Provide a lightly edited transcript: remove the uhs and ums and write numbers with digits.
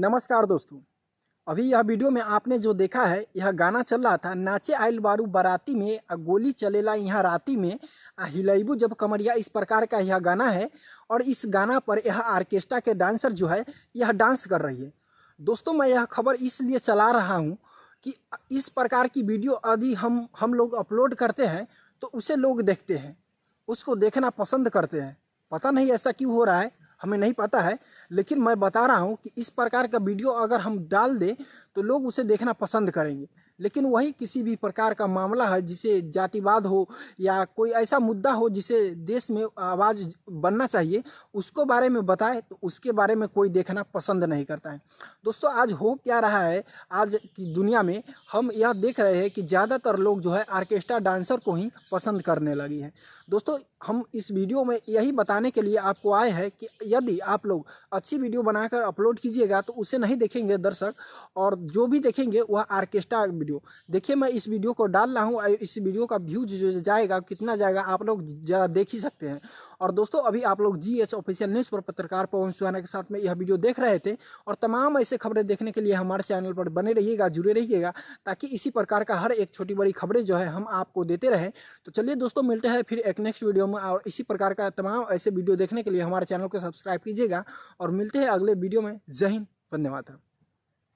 नमस्कार दोस्तों। अभी यह वीडियो में आपने जो देखा है, यह गाना चल रहा था, नाचे आइल बारू बाराती में गोली चलेला यहाँ राती में हिलैबू जब कमरिया। इस प्रकार का यह गाना है और इस गाना पर यह आर्केस्ट्रा के डांसर जो है यह डांस कर रही है। दोस्तों, मैं यह खबर इसलिए चला रहा हूँ कि इस प्रकार की वीडियो यदि हम लोग अपलोड करते हैं तो उसे लोग देखते हैं, उसको देखना पसंद करते हैं। पता नहीं ऐसा क्यों हो रहा है, हमें नहीं पता है, लेकिन मैं बता रहा हूँ कि इस प्रकार का वीडियो अगर हम डाल दें तो लोग उसे देखना पसंद करेंगे। लेकिन वही किसी भी प्रकार का मामला है, जिसे जातिवाद हो या कोई ऐसा मुद्दा हो जिसे देश में आवाज़ बनना चाहिए, उसको बारे में बताए तो उसके बारे में कोई देखना पसंद नहीं करता है। दोस्तों, आज हो क्या रहा है, आज की दुनिया में हम यह देख रहे हैं कि ज़्यादातर लोग जो है आर्केस्ट्रा डांसर को ही पसंद करने लगी है। दोस्तों, हम इस वीडियो में यही बताने के लिए आपको आए हैं कि यदि आप लोग अच्छी वीडियो बनाकर अपलोड कीजिएगा तो उसे नहीं देखेंगे दर्शक, और जो भी देखेंगे वह आर्केस्ट्रा वीडियो। देखिए, मैं इस वीडियो को डाल रहा हूँ, इस वीडियो का व्यूज जो जाएगा कितना जाएगा आप लोग ज़रा देख ही सकते हैं। और दोस्तों, अभी आप लोग GH ऑफिशियल न्यूज़ पर पत्रकार पवन सुहाना के साथ में यह वीडियो देख रहे थे, और तमाम ऐसे खबरें देखने के लिए हमारे चैनल पर बने रहिएगा, जुड़े रहिएगा, ताकि इसी प्रकार का हर एक छोटी बड़ी खबरें जो है हम आपको देते रहें। तो चलिए दोस्तों, मिलते हैं फिर एक नेक्स्ट वीडियो में, और इसी प्रकार का तमाम ऐसे वीडियो देखने के लिए हमारे चैनल को सब्सक्राइब कीजिएगा, और मिलते हैं अगले वीडियो में। जय हिंद, वंदे मातरम।